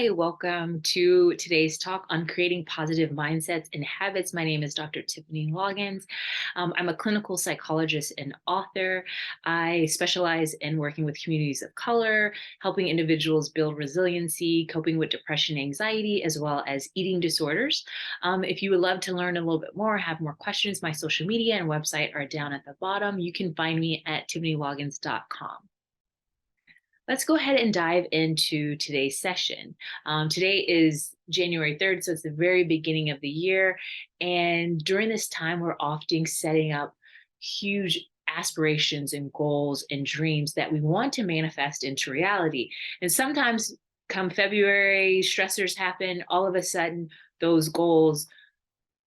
Hi, welcome to today's talk on creating positive mindsets and habits. My name is Dr. Tiffany Loggins. I'm a clinical psychologist and author. I specialize in working with communities of color, helping individuals build resiliency, coping with depression, anxiety, as well as eating disorders. If you would love to learn a little bit more, have more questions, my social media and website are down at the bottom. You can find me at tiffanyloggins.com. Let's go ahead and dive into today's session. Today is January 3rd, so it's the very beginning of the year. And during this time, we're often setting up huge aspirations and goals and dreams that we want to manifest into reality. And sometimes, come February, stressors happen. All of a sudden, those goals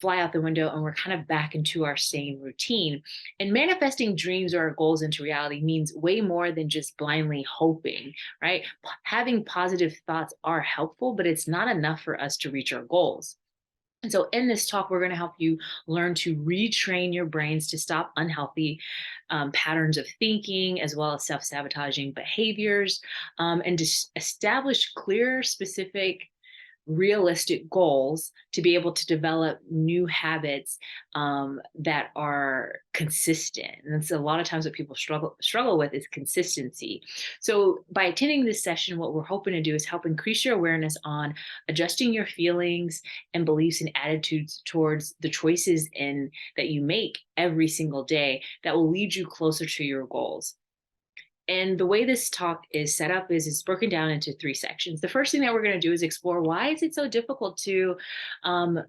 fly out the window and we're kind of back into our same routine. And manifesting dreams or goals into reality means way more than just blindly hoping, right? Having positive thoughts are helpful, but it's not enough for us to reach our goals. And so, in this talk, we're going to help you learn to retrain your brains to stop unhealthy patterns of thinking, as well as self sabotaging behaviors, and to establish clear, specific realistic goals to be able to develop new habits that are consistent. And that's a lot of times what people struggle with is consistency. So by attending this session, what we're hoping to do is help increase your awareness on adjusting your feelings and beliefs and attitudes towards the choices in that you make every single day that will lead you closer to your goals. And the way this talk is set up is it's broken down into three sections. The first thing that we're going to do is explore why is it so difficult to um,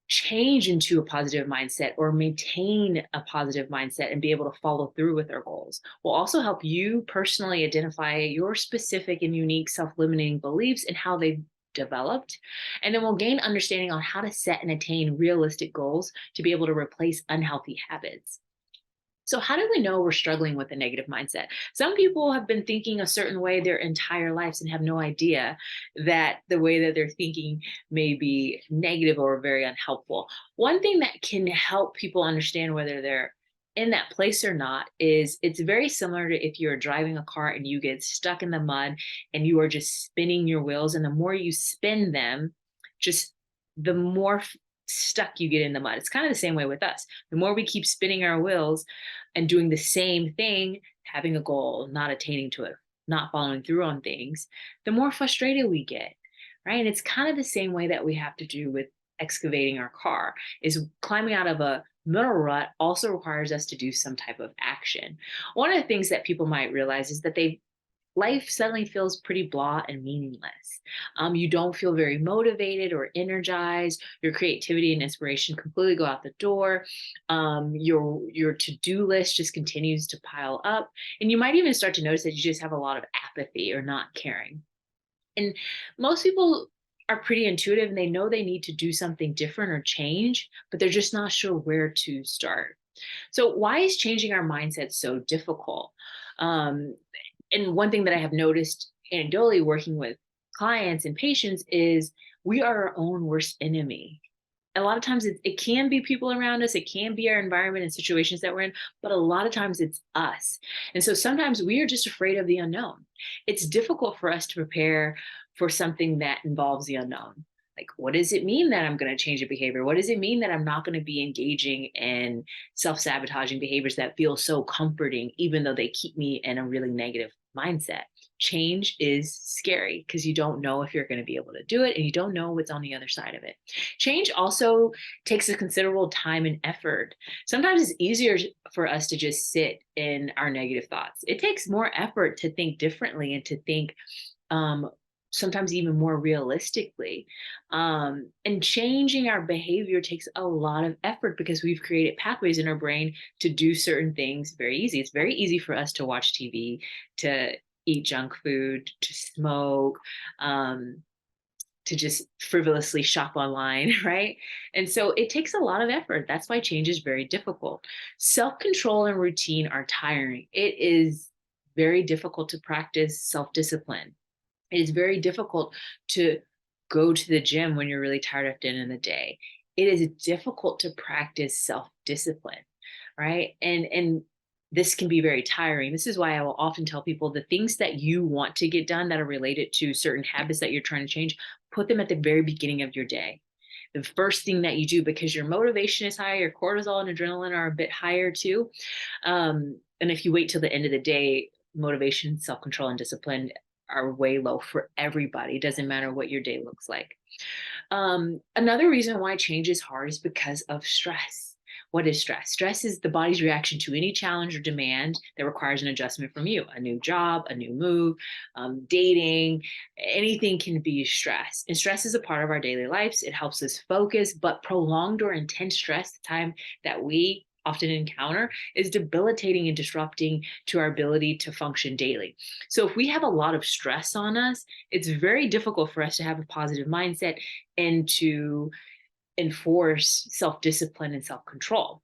change into a positive mindset or maintain a positive mindset and be able to follow through with our goals. We'll also help you personally identify your specific and unique self-limiting beliefs and how they've developed. And then we'll gain understanding on how to set and attain realistic goals to be able to replace unhealthy habits. So, how do we know we're struggling with a negative mindset? Some people have been thinking a certain way their entire lives and have no idea that the way that they're thinking may be negative or very unhelpful. One thing that can help people understand whether they're in that place or not is it's very similar to if you're driving a car and you get stuck in the mud and you are just spinning your wheels. And the more you spin them, just the more stuck you get in the mud. It's kind of the same way with us. The more we keep spinning our wheels and doing the same thing, having a goal, not attaining to it, not following through on things, the more frustrated we get, right? And it's kind of the same way that we have to do with excavating our car is climbing out of a mineral rut also requires us to do some type of action. One of the things that people might realize is that they life suddenly feels pretty blah and meaningless. You don't feel very motivated or energized. Your creativity and inspiration completely go out the door. Your to-do list just continues to pile up, and you might even start to notice that you just have a lot of apathy or not caring. And most people are pretty intuitive and they know they need to do something different or change, but they're just not sure where to start. So, why is changing our mindset so difficult? Um, and one thing that I have noticed anecdotally working with clients and patients is we are our own worst enemy. A lot of times it can be people around us, it can be our environment and situations that we're in, but a lot of times it's us. And so sometimes we are just afraid of the unknown. It's difficult for us to prepare for something that involves the unknown. Like, what does it mean that I'm going to change a behavior? What does it mean that I'm not going to be engaging in self sabotaging behaviors that feel so comforting, even though they keep me in a really negative mindset? Change is scary because you don't know if you're going to be able to do it and you don't know what's on the other side of it. Change also takes a considerable time and effort. Sometimes it's easier for us to just sit in our negative thoughts. It takes more effort to think differently and to think um, sometimes even more realistically. And changing our behavior takes a lot of effort because we've created pathways in our brain to do certain things very easy. It's very easy for us to watch TV, to eat junk food, to smoke, to just frivolously shop online, right? And so it takes a lot of effort. That's why change is very difficult. Self control and routine are tiring. It is very difficult to practice self discipline. It is very difficult to go to the gym when you're really tired at the end of the day. It is difficult to practice self discipline, right? And this can be very tiring. This is why I will often tell people the things that you want to get done that are related to certain habits that you're trying to change, put them at the very beginning of your day. The first thing that you do, because your motivation is high, your cortisol and adrenaline are a bit higher too. And if you wait till the end of the day, motivation, self control, and discipline are way low for everybody. It doesn't matter what your day looks like. Another reason why change is hard is because of stress. What is stress? Stress is the body's reaction to any challenge or demand that requires an adjustment from you. A new job, a new move, dating, anything can be stress. And stress is a part of our daily lives. It helps us focus, but prolonged or intense stress, the time that we often encounter, is debilitating and disrupting to our ability to function daily. So if we have a lot of stress on us, it's very difficult for us to have a positive mindset and to enforce self-discipline and self-control.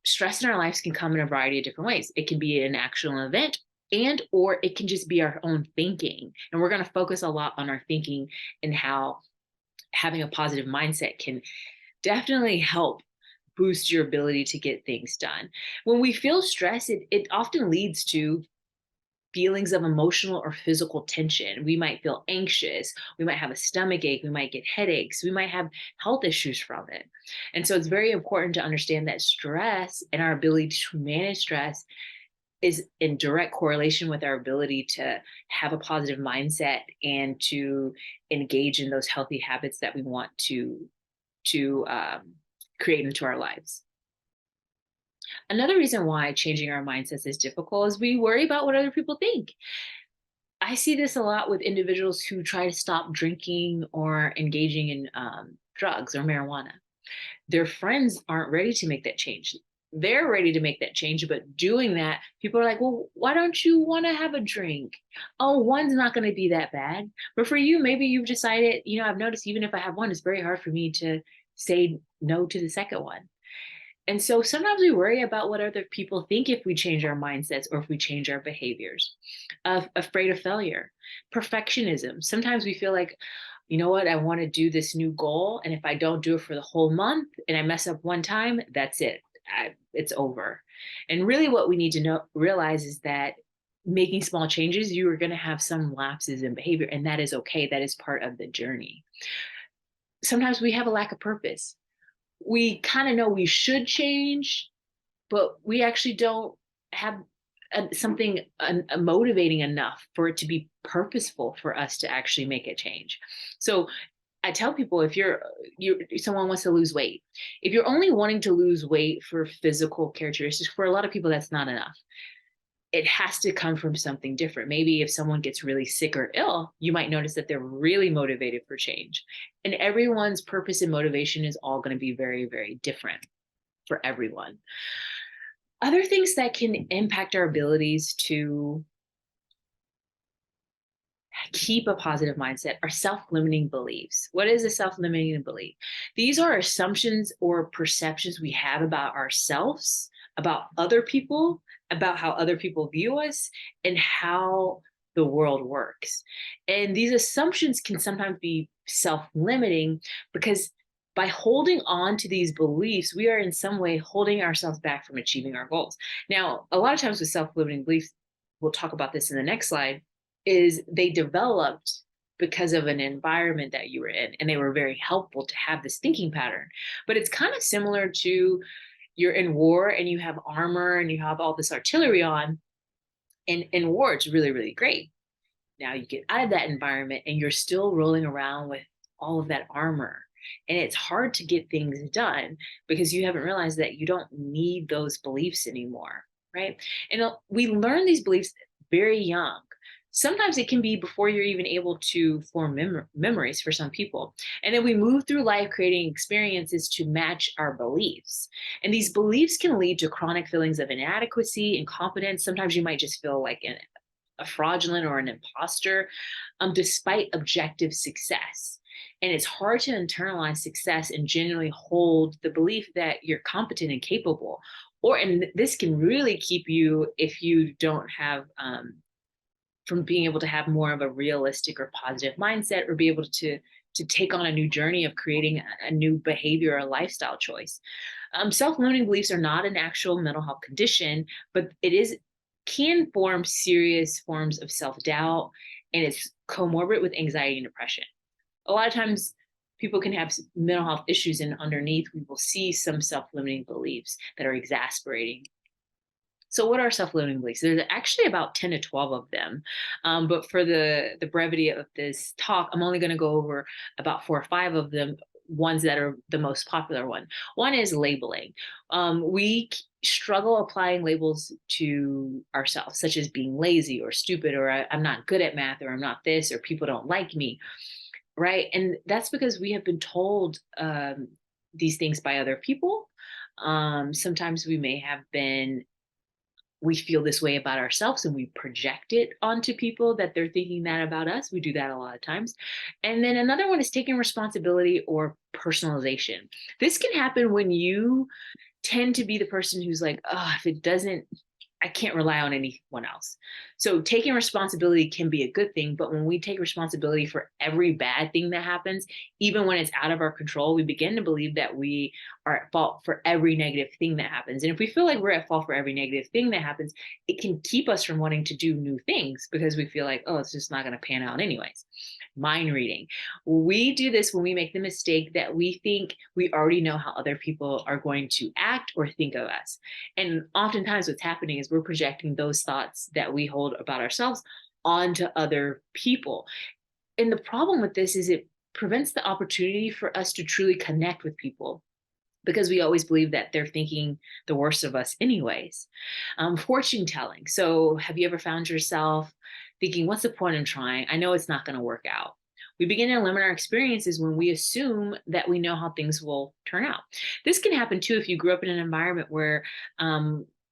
Stress in our lives can come in a variety of different ways. It can be an actual event, and or it can just be our own thinking. And we're going to focus a lot on our thinking and how having a positive mindset can definitely help boost your ability to get things done. When we feel stress, it often leads to feelings of emotional or physical tension. We might feel anxious. We might have a stomach ache. We might get headaches. We might have health issues from it. And so it's very important to understand that stress and our ability to manage stress is in direct correlation with our ability to have a positive mindset and to engage in those healthy habits that we want to create into our lives. Another reason why changing our mindsets is difficult is we worry about what other people think. I see this a lot with individuals who try to stop drinking or engaging in drugs or marijuana. Their friends aren't ready to make that change. They're ready to make that change, but doing that, people are like, well, why don't you want to have a drink? Oh, one's not going to be that bad. But for you, maybe you've decided, I've noticed even if I have one, it's very hard for me to say no to the second one. And so sometimes we worry about what other people think if we change our mindsets or if we change our behaviors. Afraid of failure, perfectionism. Sometimes we feel like, you know what, I want to do this new goal. And if I don't do it for the whole month and I mess up one time, that's it. It's over. And really what we need to realize is that making small changes, you are going to have some lapses in behavior, and that is okay. That is part of the journey. Sometimes we have a lack of purpose. We kind of know we should change, but we actually don't have something motivating enough for it to be purposeful for us to actually make a change. So I tell people, if someone wants to lose weight, if you're only wanting to lose weight for physical characteristics, for a lot of people, that's not enough. It has to come from something different. Maybe if someone gets really sick or ill, you might notice that they're really motivated for change. And everyone's purpose and motivation is all going to be very, very different for everyone. Other things that can impact our abilities to keep a positive mindset are self-limiting beliefs. What is a self-limiting belief? These are assumptions or perceptions we have about ourselves, about other people, about how other people view us, and how the world works. And these assumptions can sometimes be self-limiting because by holding on to these beliefs, we are in some way holding ourselves back from achieving our goals. Now, a lot of times with self-limiting beliefs, we'll talk about this in the next slide, is they developed because of an environment that you were in, and they were very helpful to have this thinking pattern. But it's kind of similar to you're in war and you have armor and you have all this artillery on. And in war, it's really, really great. Now you get out of that environment and you're still rolling around with all of that armor. And it's hard to get things done because you haven't realized that you don't need those beliefs anymore, right? And we learn these beliefs very young. Sometimes it can be before you're even able to form memories for some people. And then we move through life creating experiences to match our beliefs. And these beliefs can lead to chronic feelings of inadequacy, incompetence. Sometimes you might just feel like a fraudulent or an imposter, despite objective success. And it's hard to internalize success and genuinely hold the belief that you're competent and capable. And this can really keep you, if you don't have, from being able to have more of a realistic or positive mindset, or be able to take on a new journey of creating a new behavior or lifestyle choice. Self-limiting beliefs are not an actual mental health condition, but it is can form serious forms of self-doubt, and it's comorbid with anxiety and depression. A lot of times people can have mental health issues, and underneath we will see some self-limiting beliefs that are exasperating. So what are self-limiting beliefs? There's actually about 10 to 12 of them. But for the brevity of this talk, I'm only going to go over about 4 or 5 of them, ones that are the most popular one. One is labeling. We struggle applying labels to ourselves, such as being lazy or stupid, or I'm not good at math, or I'm not this, or people don't like me, right? And that's because we have been told these things by other people. Sometimes we feel this way about ourselves, and we project it onto people that they're thinking that about us. We do that a lot of times. And then another one is taking responsibility or personalization. This can happen when you tend to be the person who's like, oh, if it doesn't, I can't rely on anyone else. So taking responsibility can be a good thing, but when we take responsibility for every bad thing that happens, even when it's out of our control, we begin to believe that we are at fault for every negative thing that happens. And if we feel like we're at fault for every negative thing that happens, it can keep us from wanting to do new things because we feel like, oh, it's just not going to pan out anyways. Mind reading. We do this when we make the mistake that we think we already know how other people are going to act or think of us. And oftentimes what's happening is we're projecting those thoughts that we hold about ourselves onto other people. And the problem with this is it prevents the opportunity for us to truly connect with people because we always believe that they're thinking the worst of us anyways. Fortune telling. So have you ever found yourself thinking, what's the point in trying? I know it's not going to work out. We begin to limit our experiences when we assume that we know how things will turn out. This can happen too if you grew up in an environment where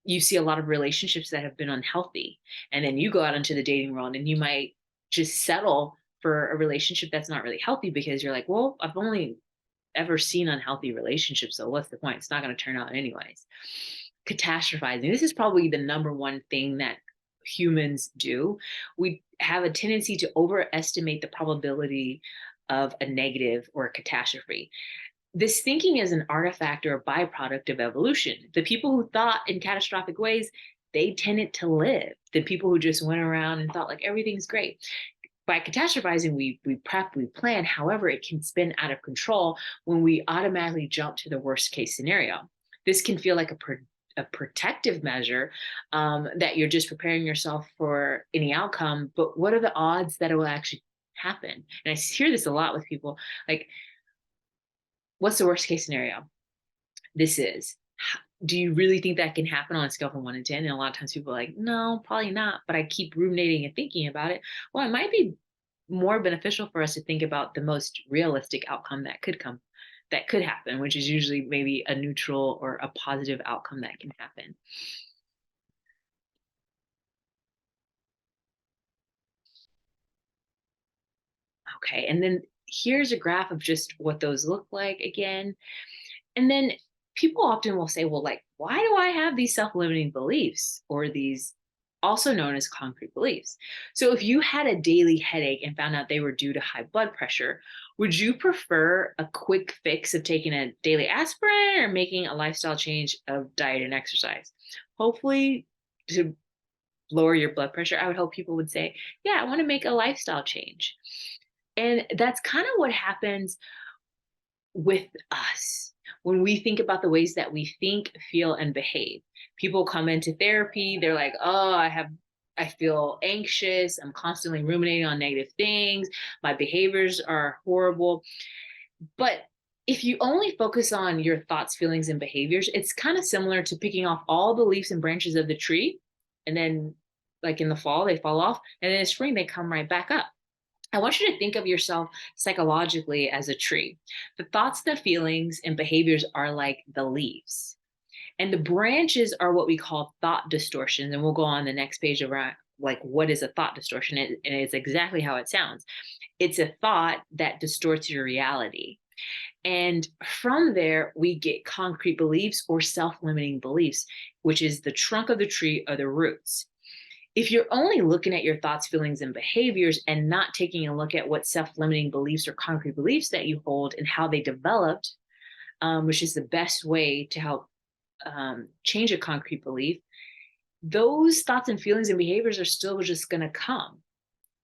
you see a lot of relationships that have been unhealthy, and then you go out into the dating world and you might just settle for a relationship that's not really healthy because you're like, well, I've only ever seen unhealthy relationships, so what's the point? It's not going to turn out anyways. Catastrophizing. This is probably the number one thing that humans do. We have a tendency to overestimate the probability of a negative or a catastrophe. This thinking is an artifact or a byproduct of evolution. The people who thought in catastrophic ways, they tended to live. The people who just went around and thought like everything's great. By catastrophizing, we prep, we plan. However, it can spin out of control when we automatically jump to the worst case scenario. This can feel like a protective measure, that you're just preparing yourself for any outcome. But what are the odds that it will actually happen? And I hear this a lot with people like, what's the worst case scenario? This is. Do you really think that can happen on a scale from 1 to 10? And a lot of times people are like, no, probably not. But I keep ruminating and thinking about it. Well, it might be more beneficial for us to think about the most realistic outcome that could happen, which is usually maybe a neutral or a positive outcome that can happen. Okay, and then here's a graph of just what those look like again. And then people often will say, well, like, why do I have these self-limiting beliefs, or these also known as concrete beliefs? So if you had a daily headache and found out they were due to high blood pressure, would you prefer a quick fix of taking a daily aspirin or making a lifestyle change of diet and exercise? Hopefully, to lower your blood pressure, I would hope people would say, yeah, I want to make a lifestyle change. And that's kind of what happens with us when we think about the ways that we think, feel, and behave. People come into therapy, they're like, oh, I feel anxious, I'm constantly ruminating on negative things, my behaviors are horrible. But if you only focus on your thoughts, feelings, and behaviors, it's kind of similar to picking off all the leaves and branches of the tree, and then like in the fall they fall off, and then in spring they come right back up. I want you to think of yourself psychologically as a tree. The thoughts, the feelings, and behaviors are like the leaves. And the branches are what we call thought distortions. And we'll go on the next page around like what is a thought distortion? And it's exactly how it sounds. It's a thought that distorts your reality. And from there, we get concrete beliefs or self-limiting beliefs, which is the trunk of the tree or the roots. If you're only looking at your thoughts, feelings, and behaviors and not taking a look at what self-limiting beliefs or concrete beliefs that you hold and how they developed, which is the best way to help change a concrete belief, those thoughts and feelings and behaviors are still just going to come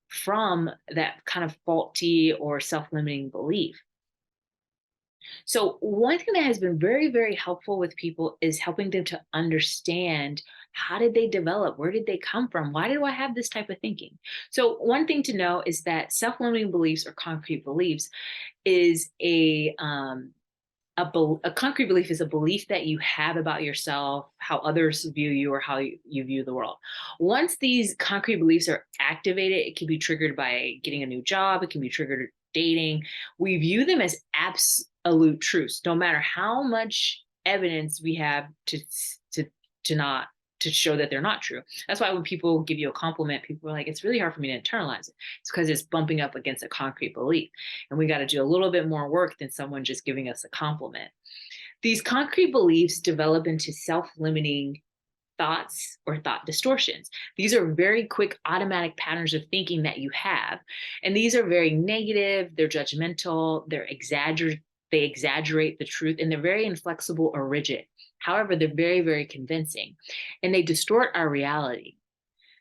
from that kind of faulty or self-limiting belief. So one thing that has been very, very helpful with people is helping them to understand, how did they develop? Where did they come from? Why do I have this type of thinking? So one thing to know is that self-limiting beliefs or concrete beliefs is a concrete belief is a belief that you have about yourself, how others view you, or how you view the world. Once these concrete beliefs are activated, it can be triggered by getting a new job, it can be triggered dating. We view them as absolute truths, no matter how much evidence we have to to not to show that they're not true. That's why when people give you a compliment, people are like, it's really hard for me to internalize it. It's because it's bumping up against a concrete belief. And we got to do a little bit more work than someone just giving us a compliment. These concrete beliefs develop into self-limiting thoughts or thought distortions. These are very quick automatic patterns of thinking that you have. And these are very negative, they're judgmental, they exaggerate the truth, and they're very inflexible or rigid. However, they're very, very convincing, and they distort our reality.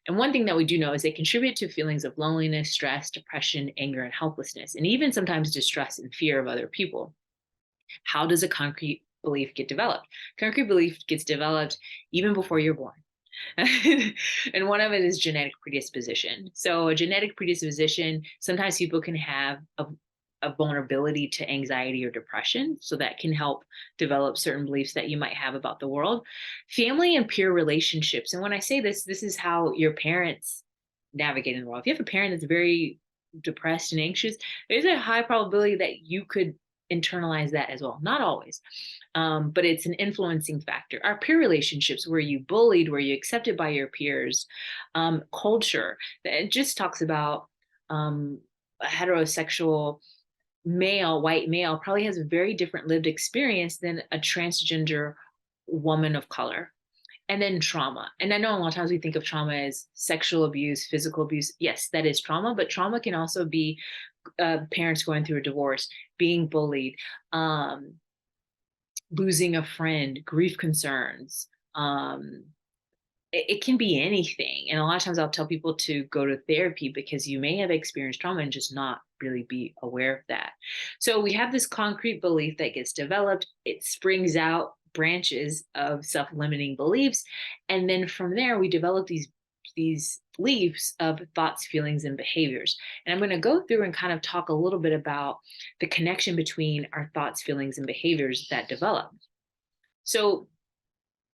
And one thing that we do know is they contribute to feelings of loneliness, stress, depression, anger, and helplessness, and even sometimes distrust and fear of other people. How does a concrete belief get developed? Concrete belief gets developed even before you're born. And one of it is genetic predisposition. So, a genetic predisposition, sometimes people can have a vulnerability to anxiety or depression. So, that can help develop certain beliefs that you might have about the world. Family and peer relationships. And when I say this, this is how your parents navigate in the world. If you have a parent that's very depressed and anxious, there's a high probability that you could internalize that as well. Not always, but it's an influencing factor. Our peer relationships, were you bullied? Were you accepted by your peers? Culture, it just talks about a heterosexual male, white male, probably has a very different lived experience than a transgender woman of color. And then trauma. And I know a lot of times we think of trauma as sexual abuse, physical abuse. Yes, that is trauma, but trauma can also be parents going through a divorce, being bullied, losing a friend, grief concerns. It can be anything. And a lot of times I'll tell people to go to therapy because you may have experienced trauma and just not really be aware of that. So we have this concrete belief that gets developed, it springs out branches of self-limiting beliefs. And then from there, we develop these beliefs of thoughts, feelings, and behaviors. And I'm going to go through and kind of talk a little bit about the connection between our thoughts, feelings, and behaviors that develop. So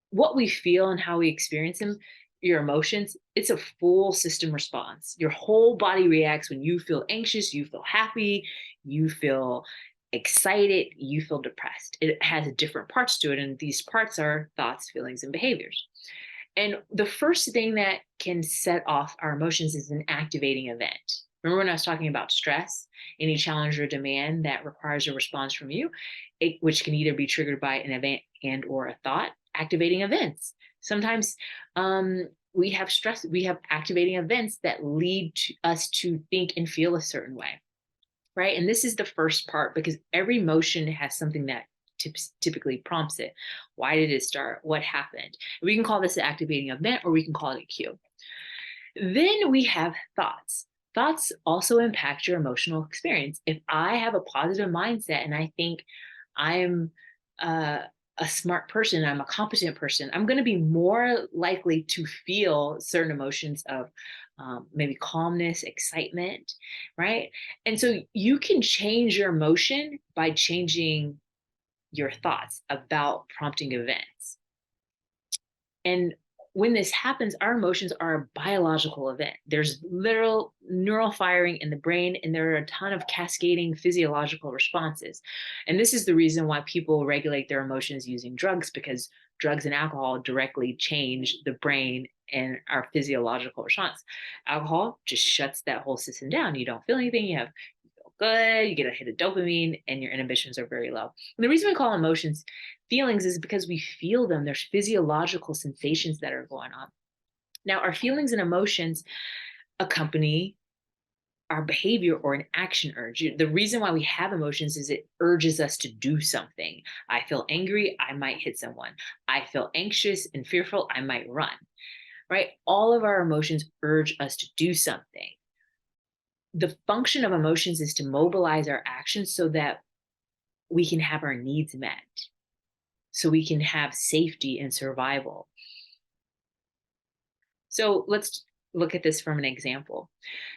what we feel and how we experience them, your emotions, it's a full system response. Your whole body reacts when you feel anxious, you feel happy, you feel excited, you feel depressed. It has different parts to it, and these parts are thoughts, feelings, and behaviors. And the first thing that can set off our emotions is an activating event. Remember when I was talking about stress, any challenge or demand that requires a response from you, which can either be triggered by an event and or a thought, activating events. Sometimes we have stress, we have activating events that lead to us to think and feel a certain way, right? And this is the first part because every emotion has something that typically prompts it. Why did it start? What happened? We can call this an activating event or we can call it a cue. Then we have thoughts. Thoughts also impact your emotional experience. If I have a positive mindset and I think I'm a smart person, I'm a competent person, I'm going to be more likely to feel certain emotions of maybe calmness, excitement, right? And so you can change your emotion by changing your thoughts about prompting events. And when this happens, our emotions are a biological event. There's literal neural firing in the brain, and there are a ton of cascading physiological responses. And this is the reason why people regulate their emotions using drugs, because drugs and alcohol directly change the brain and our physiological response. Alcohol just shuts that whole system down. You don't feel anything. You feel good. You get a hit of dopamine, and your inhibitions are very low. And the reason we call emotions feelings is because we feel them. There's physiological sensations that are going on. Now, our feelings and emotions accompany our behavior or an action urge. The reason why we have emotions is it urges us to do something. I feel angry, I might hit someone. I feel anxious and fearful, I might run, right? All of our emotions urge us to do something. The function of emotions is to mobilize our actions so that we can have our needs met, so we can have safety and survival. So let's look at this from an example.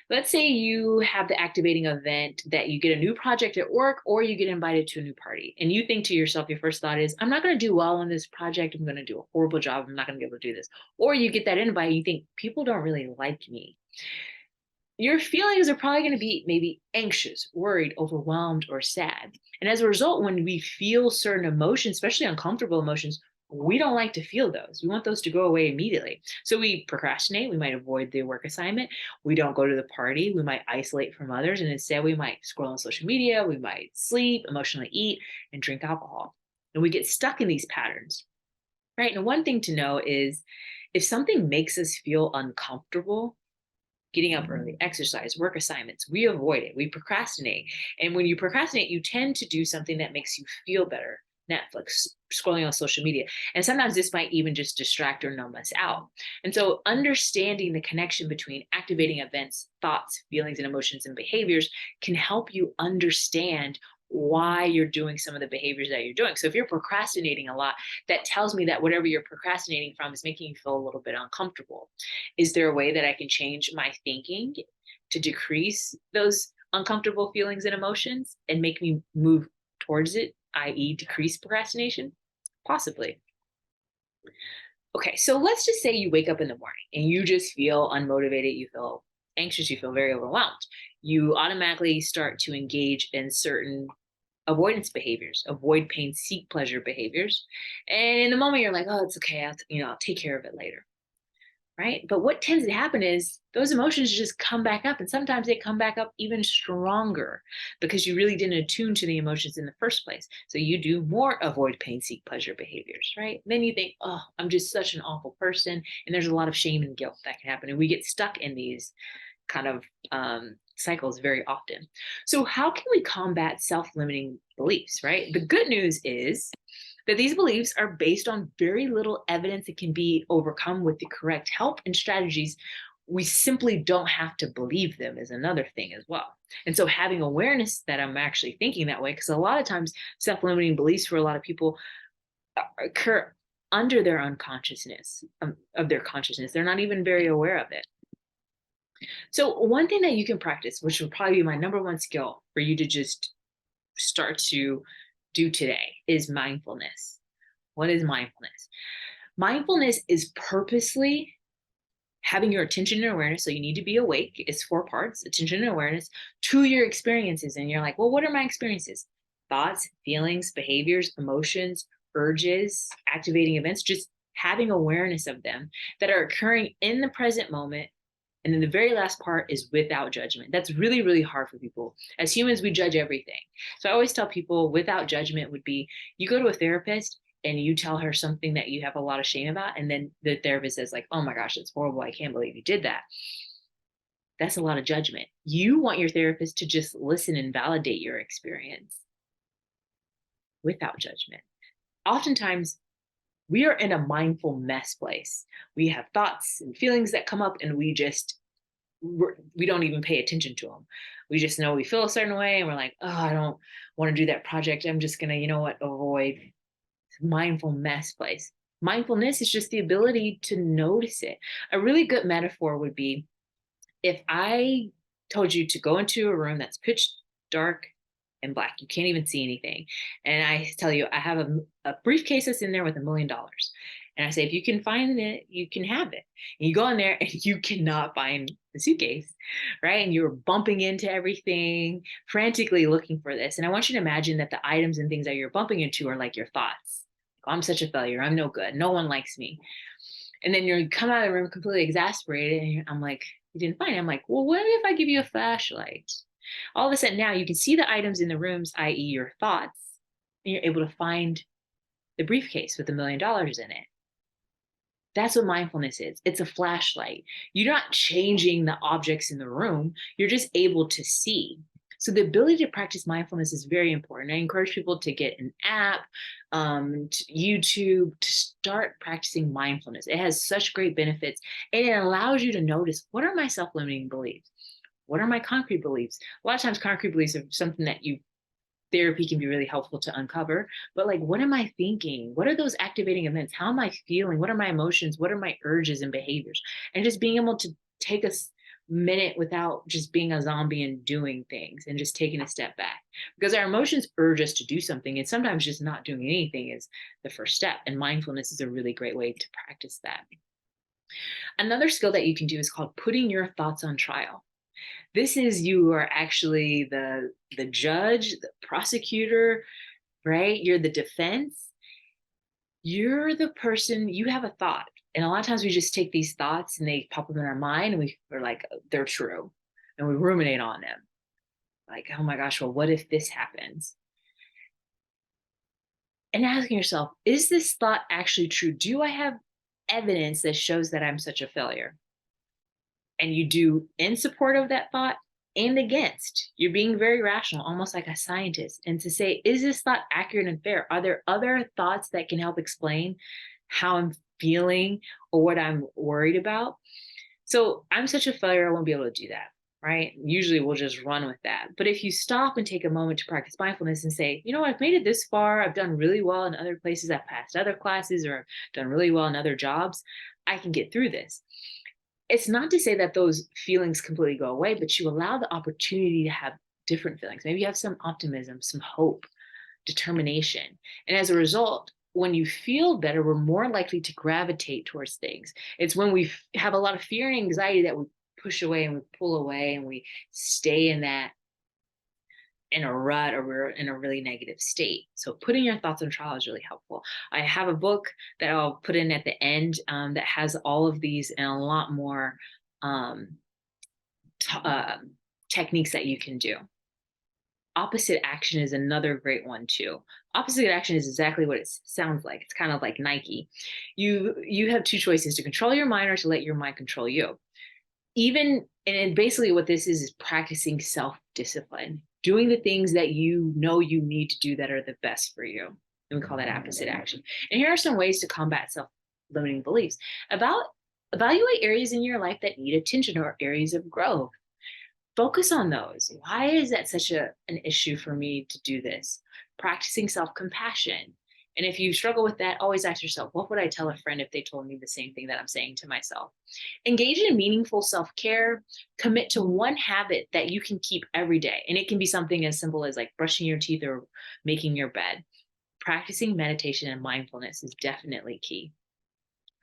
Let's say you have the activating event that you get a new project at work or you get invited to a new party. And you think to yourself, your first thought is, I'm not going to do well on this project. I'm going to do a horrible job. I'm not going to be able to do this. Or you get that invite and you think, people don't really like me. Your feelings are probably going to be maybe anxious, worried, overwhelmed, or sad. And as a result, when we feel certain emotions, especially uncomfortable emotions, we don't like to feel those. We want those to go away immediately. So we procrastinate. We might avoid the work assignment. We don't go to the party. We might isolate from others. And instead, we might scroll on social media. We might sleep, emotionally eat, and drink alcohol. And we get stuck in these patterns, right? And one thing to know is if something makes us feel uncomfortable, getting up early, exercise, work assignments, we avoid it. We procrastinate. And when you procrastinate, you tend to do something that makes you feel better. Netflix, scrolling on social media. And sometimes this might even just distract or numb us out. And so understanding the connection between activating events, thoughts, feelings, and emotions and behaviors can help you understand why you're doing some of the behaviors that you're doing. So if you're procrastinating a lot, that tells me that whatever you're procrastinating from is making you feel a little bit uncomfortable. Is there a way that I can change my thinking to decrease those uncomfortable feelings and emotions and make me move towards it, i.e., decrease procrastination? Possibly. Okay, so let's just say you wake up in the morning and you just feel unmotivated, you feel anxious, you feel very overwhelmed. You automatically start to engage in certain avoidance behaviors, avoid pain, seek pleasure behaviors. And in the moment, you're like, oh, it's okay. I'll take care of it later. Right. But what tends to happen is those emotions just come back up. And sometimes they come back up even stronger because you really didn't attune to the emotions in the first place. So you do more avoid pain, seek pleasure behaviors. Right. Then you think, oh, I'm just such an awful person. And there's a lot of shame and guilt that can happen. And we get stuck in these kind of cycles very often. So, how can we combat self limiting beliefs, right? The good news is that these beliefs are based on very little evidence that can be overcome with the correct help and strategies. We simply don't have to believe them, is another thing as well. And so, having awareness that I'm actually thinking that way, because a lot of times self limiting beliefs for a lot of people occur under their unconsciousness of their consciousness. They're not even very aware of it. So one thing that you can practice, which will probably be my number one skill for you to just start to do today, is mindfulness. What is mindfulness? Mindfulness is purposely having your attention and awareness. So you need to be awake. It's four parts: attention and awareness to your experiences. And you're like, well, what are my experiences? Thoughts, feelings, behaviors, emotions, urges, activating events, just having awareness of them that are occurring in the present moment. And then the very last part is without judgment. That's really, really hard for people. As humans, we judge everything. So I always tell people without judgment would be you go to a therapist and you tell her something that you have a lot of shame about. And then the therapist says, like, oh my gosh, it's horrible. I can't believe you did that. That's a lot of judgment. You want your therapist to just listen and validate your experience without judgment. Oftentimes, we are in a mindful mess place. We have thoughts and feelings that come up and we don't even pay attention to them. We just know we feel a certain way and we're like, oh, I don't want to do that project. I'm just going to, avoid. Mindful mess place. Mindfulness is just the ability to notice it. A really good metaphor would be if I told you to go into a room that's pitch dark and black, you can't even see anything. And I tell you, I have a briefcase that's in there with $1 million. And I say, if you can find it, you can have it. And you go in there and you cannot find the suitcase, right? And you're bumping into everything, frantically looking for this. And I want you to imagine that the items and things that you're bumping into are like your thoughts. I'm such a failure. I'm no good. No one likes me. And then you come out of the room completely exasperated. And I'm like, you didn't find it. I'm like, well, what if I give you a flashlight? All of a sudden now you can see the items in the rooms, i.e. your thoughts, and you're able to find the briefcase with $1 million in it. That's what mindfulness is. It's a flashlight. You're not changing the objects in the room, you're just able to see. So the ability to practice mindfulness is very important. I encourage people to get an app, YouTube, to start practicing mindfulness. It has such great benefits, and it allows you to notice, what are my self-limiting beliefs? What are my concrete beliefs? A lot of times concrete beliefs are something that you therapy can be really helpful to uncover. But like, what am I thinking? What are those activating events? How am I feeling? What are my emotions? What are my urges and behaviors? And just being able to take a minute without just being a zombie and doing things, and just taking a step back, because our emotions urge us to do something, and sometimes just not doing anything is the first step. And mindfulness is a really great way to practice that. Another skill that you can do is called putting your thoughts on trial. This is, you are actually the judge, the prosecutor, right? You're the defense. You're the person, you have a thought. And a lot of times we just take these thoughts and they pop up in our mind, and we're like, they're true. And we ruminate on them. Like, oh my gosh, well, what if this happens? And asking yourself, is this thought actually true? Do I have evidence that shows that I'm such a failure? And you do in support of that thought and against. You're being very rational, almost like a scientist. And to say, is this thought accurate and fair? Are there other thoughts that can help explain how I'm feeling or what I'm worried about? So I'm such a failure, I won't be able to do that, right? Usually we'll just run with that. But if you stop and take a moment to practice mindfulness and say, you know, I've made it this far, I've done really well in other places, I've passed other classes, or I've done really well in other jobs, I can get through this. It's not to say that those feelings completely go away, but you allow the opportunity to have different feelings. Maybe you have some optimism, some hope, determination. And as a result, when you feel better, we're more likely to gravitate towards things. It's when we have a lot of fear and anxiety that we push away and we pull away and we stay in that, in a rut, or we're in a really negative state. So putting your thoughts on trial is really helpful. I have a book that I'll put in at the end, that has all of these and a lot more um, techniques that you can do. Opposite action is another great one too. Opposite action is exactly what it sounds like. It's kind of like Nike. You have two choices: to control your mind or to let your mind control you. Even, and basically what this is practicing self-discipline, doing the things that you know you need to do that are the best for you. And we call that opposite action. And here are some ways to combat self-limiting beliefs. Evaluate areas in your life that need attention, or areas of growth. Focus on those. Why is that such an issue for me to do this? Practicing self-compassion. And if you struggle with that, always ask yourself, what would I tell a friend if they told me the same thing that I'm saying to myself? Engage in meaningful self-care. Commit to one habit that you can keep every day. And it can be something as simple as like brushing your teeth or making your bed. Practicing meditation and mindfulness is definitely key,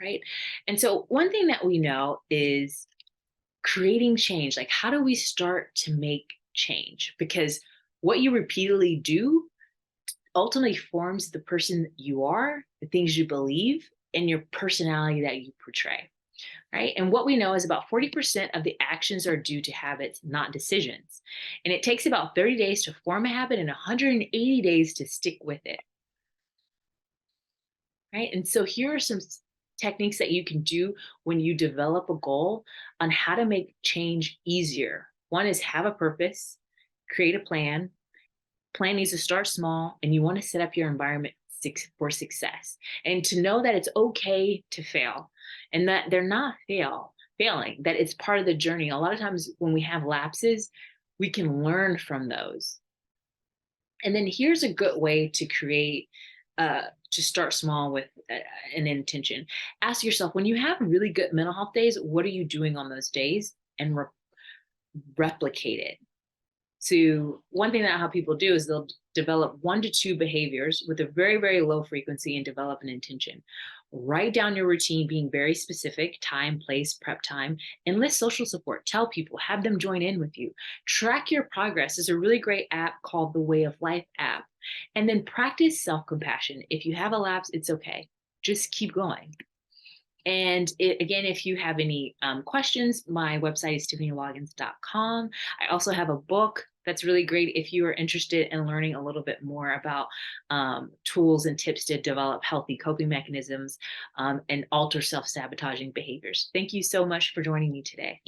right? And so one thing that we know is creating change. Like, how do we start to make change? Because what you repeatedly do ultimately forms the person you are, the things you believe, and your personality that you portray, right? And what we know is about 40% of the actions are due to habits, not decisions. And it takes about 30 days to form a habit and 180 days to stick with it, right? And so here are some techniques that you can do when you develop a goal on how to make change easier. One is have a purpose, create a plan. Plan needs to start small, and you want to set up your environment for success, and to know that it's okay to fail, and that they're not failing, that it's part of the journey. A lot of times when we have lapses, we can learn from those. And then here's a good way to create, to start small with an intention. Ask yourself, when you have really good mental health days, what are you doing on those days? And replicate it. So one thing that how people do is they'll develop 1 to 2 behaviors with a very, very low frequency and develop an intention. Write down your routine, being very specific: time, place, prep time. Enlist social support. Tell people, have them join in with you. Track your progress. There's a really great app called the Way of Life app. And then practice self-compassion. If you have a lapse, it's okay. Just keep going. And again, if you have any questions, my website is tiffanyloggins.com. I also have a book That's really great if you are interested in learning a little bit more about tools and tips to develop healthy coping mechanisms and alter self sabotaging behaviors. Thank you so much for joining me today.